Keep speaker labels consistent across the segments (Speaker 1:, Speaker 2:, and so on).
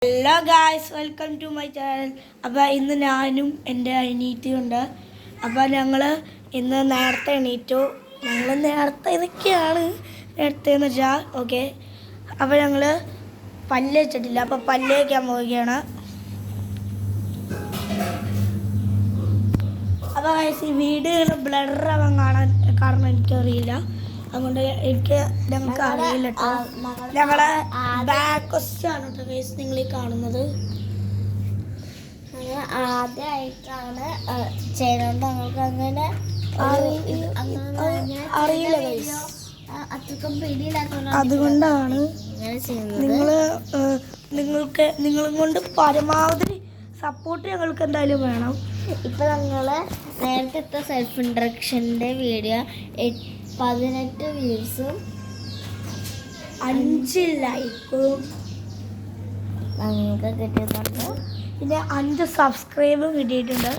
Speaker 1: Hello guys, welcome to my channel. അപ്പോൾ ഇന്ന് ഞാനും എൻ്റെ അനിയത്തിയും ഉണ്ട്. അപ്പോൾ ഞങ്ങൾ ഇന്ന് നേരത്തെ എണീറ്റു. ഞങ്ങൾ നേരത്തെ ഇതൊക്കെയാണ് നേരത്തെ എന്ന് വെച്ചാൽ ഓക്കെ. അപ്പോൾ ഞങ്ങൾ പല്ല് വെച്ചിട്ടില്ല, അപ്പോൾ പല്ല് വയ്ക്കാൻ പോവുകയാണ്. അപ്പോൾ ഗായ്സ് ഈ വീഡിയോ ബ്ലറാവാൻ കാരണം എനിക്കറിയില്ല, അതുകൊണ്ട് ഞങ്ങൾക്ക് അറിയില്ല കേട്ടോ. ഞങ്ങളെ ബാക്ക് വശമാണ് കേട്ടോ ഗൈസ് നിങ്ങൾ ഈ കാണുന്നത്.
Speaker 2: ആദ്യമായിട്ടാണ് ചെയ്യുന്നത്, നമുക്ക് അങ്ങനെ
Speaker 1: അറിയില്ല ഗൈസ്.
Speaker 2: അത്രക്കും പേടിയില്ലാത്തതുകൊണ്ട്
Speaker 1: അതുകൊണ്ടാണ്
Speaker 2: ഇങ്ങനെ ചെയ്യുന്നത്.
Speaker 1: നിങ്ങളും കൊണ്ട് പരമാവധി സപ്പോർട്ട് ഞങ്ങൾക്ക് എന്തായാലും വേണം.
Speaker 2: ഇപ്പം ഞങ്ങൾ നേരത്തെ സെൽഫ് ഇൻട്രഡക്ഷൻ്റെ വീഡിയോ 18 വ്യൂസും
Speaker 1: 5 ലൈക്കും
Speaker 2: ഞങ്ങൾക്ക് കിട്ടിയിട്ടുണ്ട്.
Speaker 1: പിന്നെ 5 സബ്സ്ക്രൈബും കിട്ടിയിട്ടുണ്ട്.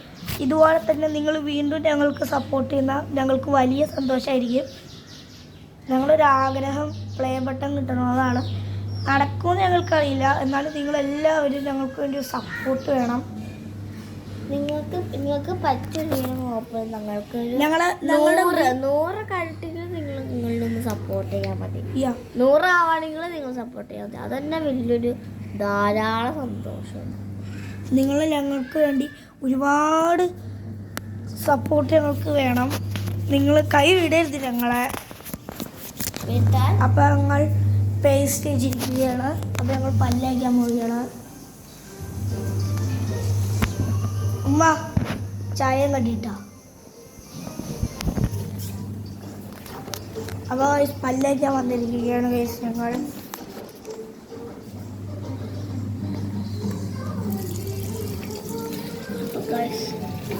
Speaker 1: ഇതുപോലെ തന്നെ നിങ്ങൾ വീണ്ടും ഞങ്ങൾക്ക് സപ്പോർട്ട് ചെയ്യുന്ന ഞങ്ങൾക്ക് വലിയ സന്തോഷമായിരിക്കും. ഞങ്ങളൊരാഗ്രഹം പ്ലേ ബട്ടൺ കിട്ടണമെന്നാണ്. നടക്കുമെന്ന് ഞങ്ങൾക്കറിയില്ല, എന്നാലും നിങ്ങളെല്ലാവരും ഞങ്ങൾക്ക് വേണ്ടി സപ്പോർട്ട് വേണം.
Speaker 2: നിങ്ങൾക്ക് പറ്റുമെങ്കിലും കുഴപ്പമില്ല. ഞങ്ങൾക്ക് 100 കണ്ടിട്ട് നിങ്ങളുടെ ഒന്ന് സപ്പോർട്ട് ചെയ്യാൻ മതി. 100 ആവാണെങ്കിൽ നിങ്ങൾ സപ്പോർട്ട് ചെയ്യാൻ മതി. അതന്നെ വലിയൊരു ധാരാളം സന്തോഷമാണ്.
Speaker 1: നിങ്ങൾ ഞങ്ങൾക്ക് വേണ്ടി ഒരുപാട് സപ്പോർട്ട് ഞങ്ങൾക്ക് വേണം. നിങ്ങൾ കൈ വിടരുത് ഞങ്ങളെ. അപ്പോൾ ഞങ്ങൾ പേസ്റ്റ് വെച്ചിരിക്കുകയാണ്. അപ്പോൾ ഞങ്ങൾ പല്ലേക്കാൻ പോവുകയാണ്. ഉമ്മ ചായ കണ്ടിട്ടാ. അപ്പോൾ പല്ലേക്കാൻ വന്നിരിക്കുകയാണ് ഗൈസ് ഞങ്ങൾ.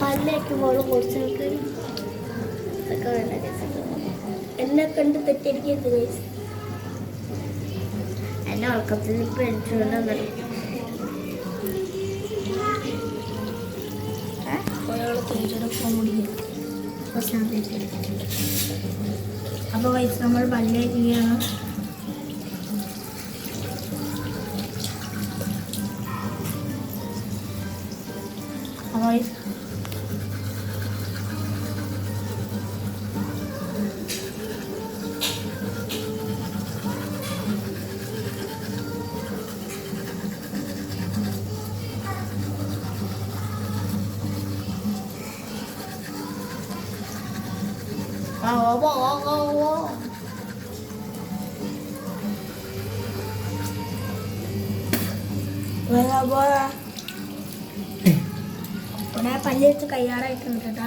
Speaker 2: പല്ലേക്കുമ്പോൾ കുറച്ചൊക്കെ
Speaker 1: എന്നെ കണ്ട് തെറ്റിരിക്കരുത് ഗൈസ്.
Speaker 2: എൻ്റെ ഉറക്കത്തിൽ ഇപ്പം എടുത്തുകൊണ്ട്
Speaker 1: അപ്പോൾ വയസ്സ് നമ്മൾ പല്ലേക്കുകയാണ്. അപ്പോൾ ഇവിടെ പല്ലെടുത്ത് കയ്യാറായിട്ടുണ്ട് കേട്ടോ.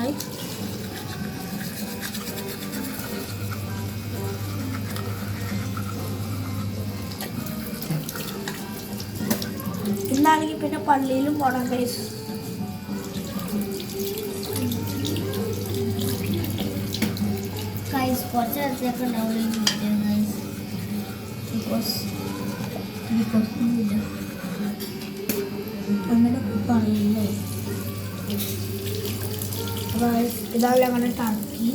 Speaker 1: ഇന്നാണെങ്കിൽ പിന്നെ പള്ളിയിലും പോകണം ഗൈസ്.
Speaker 2: കുറച്ച് ദിവസമൊക്കെ ഉണ്ടാവുകയും
Speaker 1: അങ്ങനെ പറയില്ലേ. ഇതാണ് ഞങ്ങളുടെ ടർക്കി.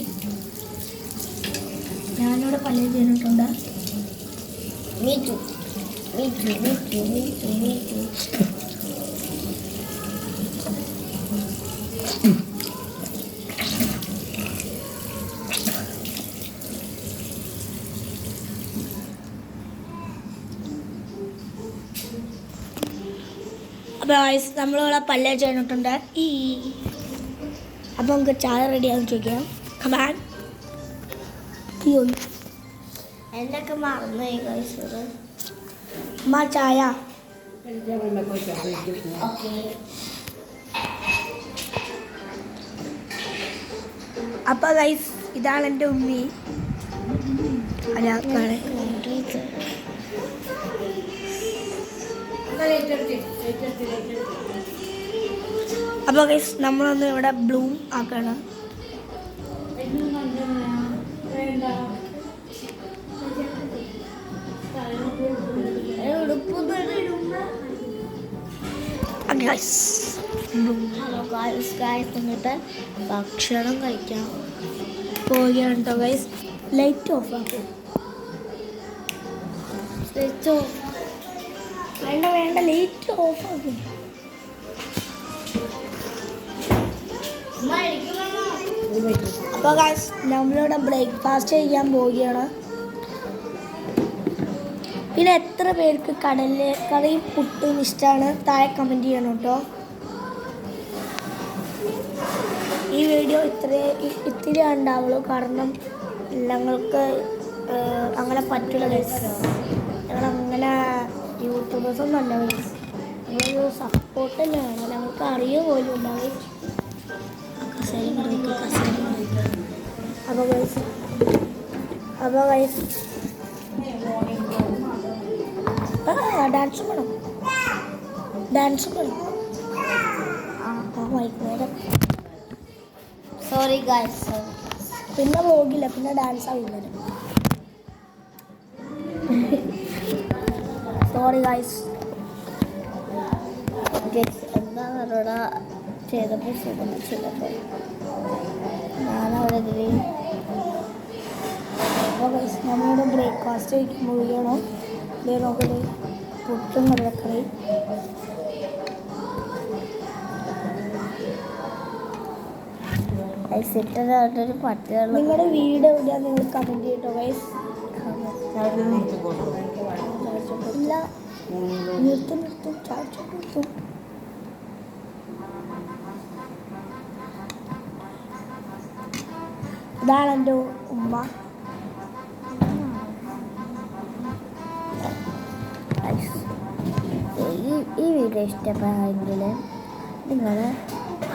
Speaker 1: ഞാനിവിടെ പല്ല് ചെയ്തിട്ടുണ്ട്.
Speaker 2: മീറ്റു
Speaker 1: അപ്പോൾ നമ്മളിവിടെ പല്ല് ചെയ്തിട്ടുണ്ട്. അപ്പോൾ നമുക്ക് ചായ റെഡിയാകും ചോദിക്കാം. കമാൻ
Speaker 2: എന്തൊക്കെ മറന്നു കഴിച്ചത്.
Speaker 1: അമ്മ ചായ. അപ്പോൾ ഗൈസ് ഇതാണ് എൻ്റെ ഉമ്മി. അല്ലാക്കാണ്. അപ്പോൾ ഗൈസ് നമ്മളൊന്ന് ഇവിടെ ബ്ലൂം ആക്കണം.
Speaker 2: എന്നിട്ട് ഭക്ഷണം കഴിക്കാം
Speaker 1: പോവുകയാണ് കേട്ടോ ഗൈസ്. ലൈറ്റ് ഓഫ് ആക്കും. വേണ്ട വേണ്ട ലൈറ്റ് ഓഫ് ആക്കി. അപ്പോൾ ഗൈസ് നമ്മളിവിടെ ബ്രേക്ക്ഫാസ്റ്റ് ചെയ്യാൻ പോവുകയാണ്. പിന്നെ എത്ര പേർക്ക് കടലക്കറിയും പുട്ടും ഇഷ്ടമാണ് താഴെ കമൻറ്റ് ചെയ്യണം കേട്ടോ. ഈ വീഡിയോ ഇത്തിരി ഉണ്ടാവുള്ളൂ, കാരണം ഞങ്ങൾക്ക് അങ്ങനെ പറ്റില്ല ഗൈസ്. ഞങ്ങളങ്ങനെ യൂട്യൂബേഴ്സൊന്നും അല്ല ഗൈസ്. ഞങ്ങളൊരു സപ്പോർട്ട് തന്നെ വേണം, ഞങ്ങൾക്ക് അറിയുക പോലും ഉണ്ടാവും. അപ്പോൾ ഗൈസ് ഡാൻസ് വേണം, വൈകുന്നേരം.
Speaker 2: സോറി ഗൈസ്,
Speaker 1: പിന്നെ പോകില്ല, പിന്നെ ഡാൻസ് ആവുന്നേരം. Sorry guys.
Speaker 2: എന്താണ് അവിടെ ചെയ്തപ്പോൾ ഞാനവിടെ
Speaker 1: അപ്പോൾ ഗൈസ് നമ്മളിവിടെ ബ്രേക്ക്ഫാസ്റ്റ് കഴിക്കാൻ പോവുകയാണോ. ഇതേ നോക്കല് പുട്ടും കടലക്കറി.
Speaker 2: ഐസിട്ടൊരു പട്ടിയുള്ള.
Speaker 1: നിങ്ങളുടെ വീട് എവിടെയാണ് നിങ്ങൾ കമൻറ്റ് ചെയ്യട്ടോ ഗൈസ്. ഇല്ല നിർത്തും ചാടിച്ചോട്ടും. ഇതാണ് എൻ്റെ ഉമ്മ.
Speaker 2: ഈ വീഡിയോ ഇഷ്ടപ്പെടുമെങ്കിൽ നിങ്ങൾ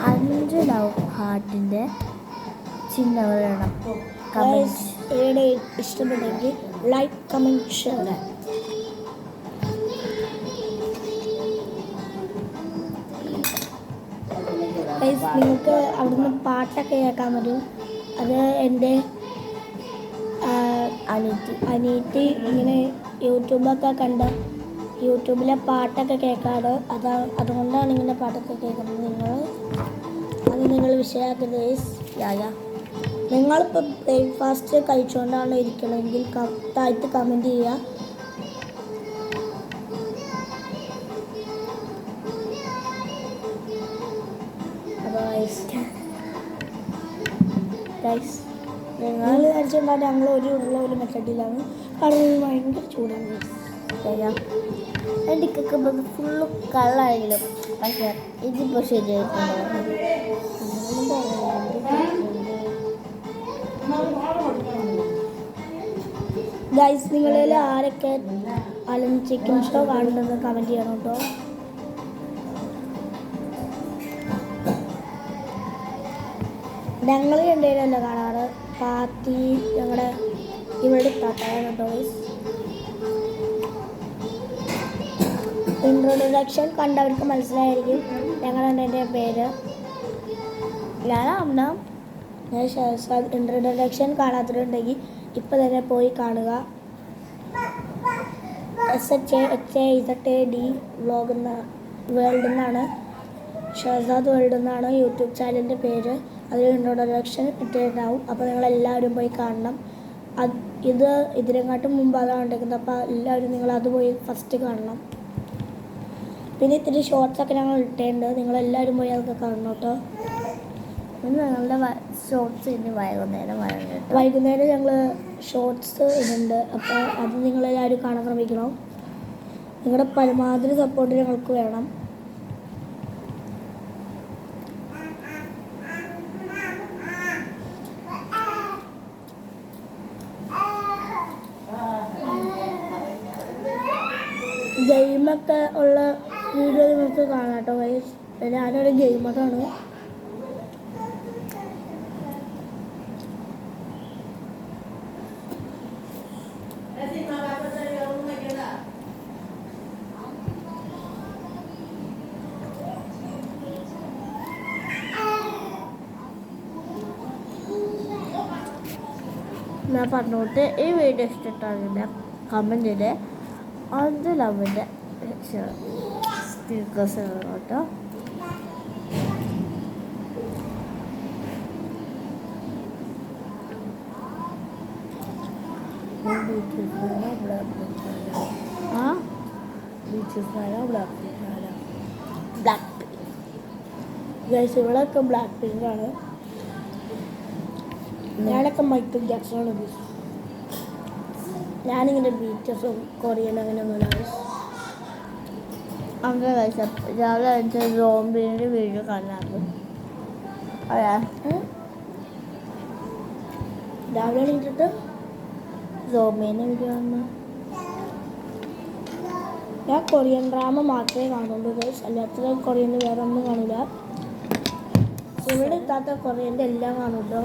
Speaker 2: 5 ലവ് ഹാർട്ടിൻ്റെ ചിഹ്നങ്ങൾ വേണം.
Speaker 1: ഏടെ ഇഷ്ടപ്പെട്ടെങ്കിൽ ലൈക്ക് കമൻറ്റ് ഷെയർ. നിങ്ങൾക്ക് അവിടുന്ന് പാട്ടൊക്കെ കേൾക്കാൻ പറ്റും. അത് എൻ്റെ അനിയത്തി ഇങ്ങനെ യൂട്യൂബൊക്കെ കണ്ട് യൂട്യൂബിലെ പാട്ടൊക്കെ കേൾക്കാറ്. അതുകൊണ്ടാണ് ഇങ്ങനെ പാട്ടൊക്കെ കേൾക്കുന്നത്. നിങ്ങൾ വിഷയമാക്കരുത്. നിങ്ങളിപ്പോൾ ബ്രേക്ക്ഫാസ്റ്റ് കഴിച്ചുകൊണ്ടാണ് ഇരിക്കണമെങ്കിൽ കറക്റ്റായിട്ട് കമൻറ്റ് ചെയ്യുക. നിങ്ങൾ വിചാരിച്ചുകൊണ്ടാണ് ഞങ്ങൾ ഒരു മെത്തഡിലാണ്. കടലിൽ ഭയങ്കര ചൂടാണ്.
Speaker 2: എൻ്റെ കേൾക്കുമ്പോൾ ഫുള്ള് കള്ളാണെങ്കിലും പക്ഷേ ഇതിപ്പോൾ ശരിയായിട്ടുണ്ടോ.
Speaker 1: ഗൈസ് നിങ്ങളിൽ ആരൊക്കെ അലൻ ചിക്കൻ ഷോ കാണുന്നത് കമൻറ്റ് ചെയ്യണം കേട്ടോ. ഞങ്ങൾ രണ്ടുപേരല്ല കാണാറ്, പാത്തി ഞങ്ങളുടെ ഇവിടെ താത്തായാണ് കേട്ടോ ഗൈസ്. ഇൻട്രൊഡക്ഷൻ കണ്ടവർക്ക് മനസ്സിലായിരിക്കും ഞങ്ങളുടെ എൻ്റെ പേര്.
Speaker 2: ഞാൻ
Speaker 1: ഷഹസാദ്. ഇൻട്രൊഡക്ഷൻ കാണാത്തവരുണ്ടെങ്കിൽ ഇപ്പം തന്നെ പോയി കാണുക. SHAZAD വ്ളോഗ് വേൾഡ് എന്നാണ്, ഷഹസാദ് വേൾഡ് എന്നാണ് യൂട്യൂബ് ചാനലിൻ്റെ പേര്. അതിൽ ഇൻട്രൊഡക്ഷൻ ഇട്ടിട്ടുണ്ടാവും. അപ്പോൾ നിങ്ങളെല്ലാവരും പോയി കാണണം. ഇതിനെക്കാട്ടും മുമ്പ് അതാണ് ഉണ്ടാക്കുന്നത്. അപ്പോൾ എല്ലാവരും നിങ്ങളത് പോയി ഫസ്റ്റ് കാണണം. പിന്നെ ഇത്തിരി ഷോർട്സൊക്കെ ഞങ്ങൾ ഇട്ടിട്ടുണ്ട്, നിങ്ങളെല്ലാവരും പോയി അതൊക്കെ കാണണം കേട്ടോ.
Speaker 2: ഞങ്ങളുടെ ഷോർട്സ് ഇനി
Speaker 1: വൈകുന്നേരം ഞങ്ങൾ ഷോർട്സ് ഇടുന്നുണ്ട്. അപ്പോൾ അത് നിങ്ങളെല്ലാവരും കാണാൻ ശ്രമിക്കണം. നിങ്ങളുടെ പരമാവധി സപ്പോർട്ട് ഞങ്ങൾക്ക് വേണം. ഗെയിമൊക്കെ ഉള്ള വീഡിയോ നിങ്ങൾക്ക് കാണാം കേട്ടോ ഗൈസ്. ഞാനൊരു ഗെയിമറാണ്.
Speaker 2: ഞാൻ പറഞ്ഞോട്ട് ഈ വീഡിയോ ഇഷ്ടമാണെങ്കിൽ കമൻറ്റ് ചെയ്ത് അത് ലവിൻ്റെ സ്റ്റിക്കേഴ്സ് കേട്ടോ.
Speaker 1: ബീച്ചസ് നാല ബ്ലാക്ക് പിങ്ക് നാല
Speaker 2: ബ്ലാക്ക്
Speaker 1: ഗൈസ് ഇവിടെയൊക്കെ ബ്ലാക്ക് പിങ്ക് ആണ്. ഞാനൊക്കെ മൈക്കിൾ ജാക്സൺ ആണ്. ഞാനിങ്ങനെ ബീച്ചസും കൊറിയൻ അങ്ങനെയൊന്നുമില്ല.
Speaker 2: അങ്ങനെ കഴിച്ച രാവിലെ കഴിച്ച സോംബിൻ്റെ വീഡിയോ കാണാറുണ്ട്. അതെ
Speaker 1: രാവിലെ എണീറ്റിട്ട്
Speaker 2: സോംബീൻ്റെ വീഡിയോ കാണുന്നു.
Speaker 1: ഞാൻ കൊറിയൻ ഡ്രാമ മാത്രമേ കാണുള്ളൂ ഗൈസ്. അല്ലാത്ത കൊറിയൻ്റെ വേറെ ഒന്നും കാണില്ല. ഇവിടെ എത്താത്ത കൊറിയൻ്റെ എല്ലാം കാണുമല്ലോ.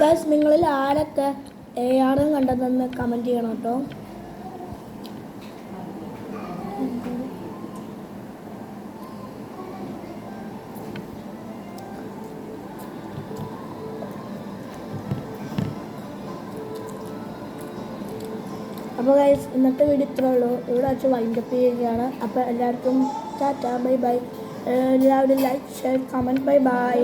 Speaker 1: ഗൈസ് നിങ്ങളിൽ ആരൊക്കെ AR കണ്ടതെന്ന് കമൻറ്റ് ചെയ്യണം കേട്ടോ. അപ്പോൾ ഗൈസ് ഇന്നത്തെ വീഡിയോ ഇത്രേ ഉള്ളൂ. ഇവിടെ വെച്ച് വൈൻഡപ്പ് ചെയ്യുകയാണ്. അപ്പോൾ എല്ലാവർക്കും ടാറ്റ ബൈ ബൈ. എല്ലാവരും like share comment bye bye.